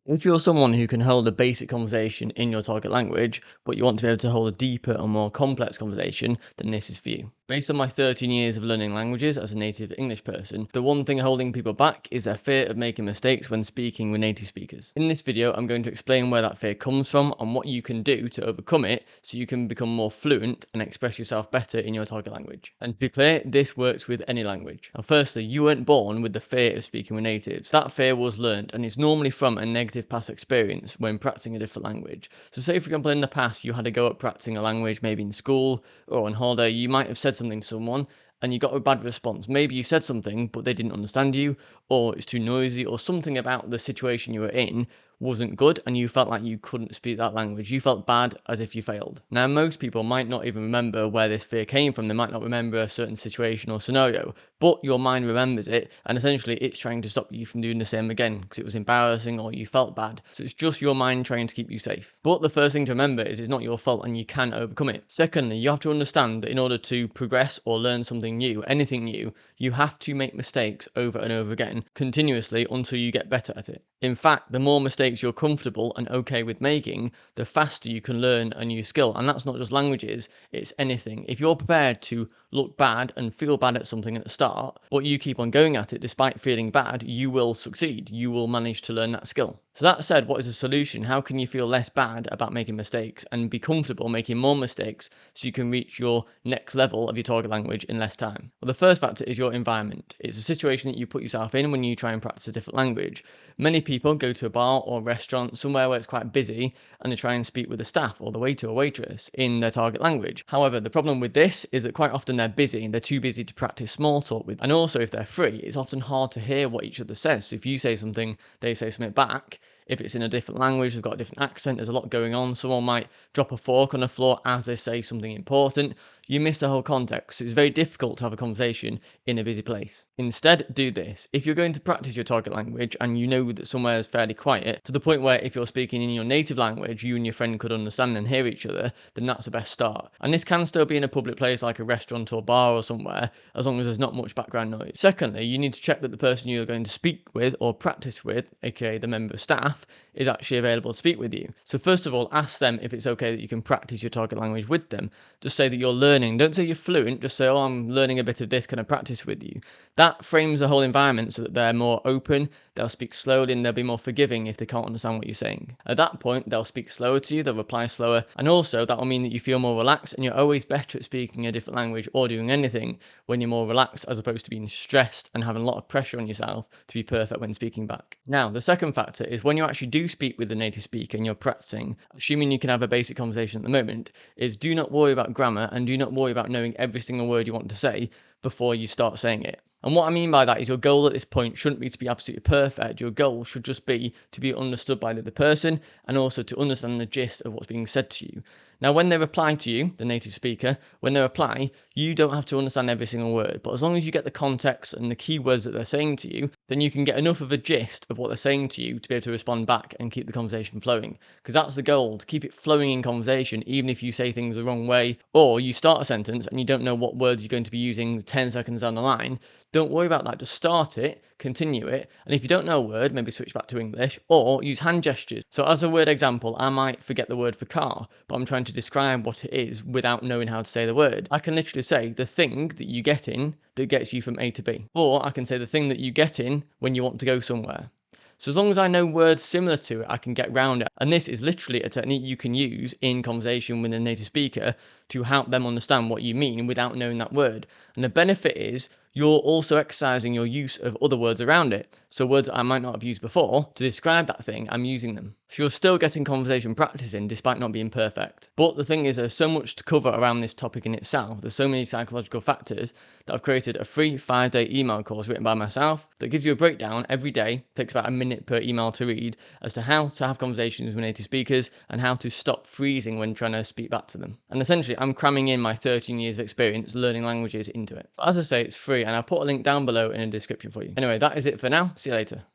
If you're someone who can hold a basic conversation in your target language, but you want to be able to hold a deeper and more complex conversation, then this is for you. Based on my 13 years of learning languages as a native English person, the one thing holding people back is their fear of making mistakes when speaking with native speakers. In this video, I'm going to explain where that fear comes from and what you can do to overcome it so you can become more fluent and express yourself better in your target language. And to be clear, this works with any language. Now, firstly, you weren't born with the fear of speaking with natives. That fear was learned, and it's normally from a negative past experience when practicing a different language. So say for example in the past you had a go at practicing a language maybe in school or on holiday, you might have said something to someone and you got a bad response. Maybe you said something but they didn't understand you, or it's too noisy, or something about the situation you were in wasn't good and you felt like you couldn't speak that language. You felt bad, as if you failed. Now, most people might not even remember where this fear came from. They might not remember a certain situation or scenario, but your mind remembers it, and essentially it's trying to stop you from doing the same again because it was embarrassing or you felt bad. So it's just your mind trying to keep you safe. But the first thing to remember is it's not your fault and you can overcome it. Secondly, you have to understand that in order to progress or learn something new, anything new, you have to make mistakes over and over again, continuously, until you get better at it. In fact, the more mistakes you're comfortable and okay with making, the faster you can learn a new skill. And that's not just languages, it's anything. If you're prepared to look bad and feel bad at something at the start, but you keep on going at it despite feeling bad, you will succeed. You will manage to learn that skill. So that said, what is the solution? How can you feel less bad about making mistakes and be comfortable making more mistakes so you can reach your next level of your target language in less time? Well, the first factor is your environment. It's a situation that you put yourself in when you try and practice a different language. Many people go to a bar or restaurant, somewhere where it's quite busy, and they try and speak with the staff or the waiter or waitress in their target language. However, the problem with this is that quite often they're busy and they're too busy to practice small talk with. And also, if they're free, it's often hard to hear what each other says. So if you say something, they say something back. If it's in a different language, they've got a different accent, there's a lot going on. Someone might drop a fork on the floor as they say something important. You miss the whole context. It's very difficult to have a conversation in a busy place. Instead, do this. If you're going to practice your target language and you know that somewhere is fairly quiet, to the point where if you're speaking in your native language, you and your friend could understand and hear each other, then that's the best start. And this can still be in a public place like a restaurant or bar or somewhere, as long as there's not much background noise. Secondly, you need to check that the person you're going to speak with or practice with, aka the member of staff, is actually available to speak with you. So first of all, ask them if it's okay that you can practice your target language with them. Just say that you're learning. Don't say you're fluent, just say, oh, I'm learning a bit of this, can I practice with you? That frames the whole environment so that they're more open, they'll speak slowly, and they'll be more forgiving if they can't understand what you're saying. At that point, they'll speak slower to you, they'll reply slower, and also that will mean that you feel more relaxed and you're always better at speaking a different language or doing anything when you're more relaxed, as opposed to being stressed and having a lot of pressure on yourself to be perfect when speaking back. Now, the second factor is when you actually do speak with the native speaker and you're practicing, assuming you can have a basic conversation at the moment, is do not worry about grammar and do not worry about knowing every single word you want to say before you start saying it. And what I mean by that is your goal at this point shouldn't be to be absolutely perfect. Your goal should just be to be understood by the other person and also to understand the gist of what's being said to you. Now, when they reply to you, the native speaker, when they reply, you don't have to understand every single word. But as long as you get the context and the key words that they're saying to you, then you can get enough of a gist of what they're saying to you to be able to respond back and keep the conversation flowing. Because that's the goal, to keep it flowing in conversation, even if you say things the wrong way, or you start a sentence and you don't know what words you're going to be using 10 seconds down the line. Don't worry about that. Just start it, continue it, and if you don't know a word, maybe switch back to English or use hand gestures. So as a word example, I might forget the word for car, but I'm trying to describe what it is without knowing how to say the word. I can literally say the thing that you get in that gets you from A to B. Or I can say the thing that you get in when you want to go somewhere. So as long as I know words similar to it, I can get round it. And this is literally a technique you can use in conversation with a native speaker to help them understand what you mean without knowing that word. And the benefit is you're also exercising your use of other words around it. So words that I might not have used before, to describe that thing, I'm using them. So you're still getting conversation practice in despite not being perfect. But the thing is, there's so much to cover around this topic in itself. There's so many psychological factors that I've created a free 5-day email course written by myself that gives you a breakdown every day, takes about a minute per email to read, as to how to have conversations with native speakers and how to stop freezing when trying to speak back to them. And essentially, I'm cramming in my 13 years of experience learning languages into it. But as I say, it's free, and I'll put a link down below in the description for you. Anyway, that is it for now. See you later.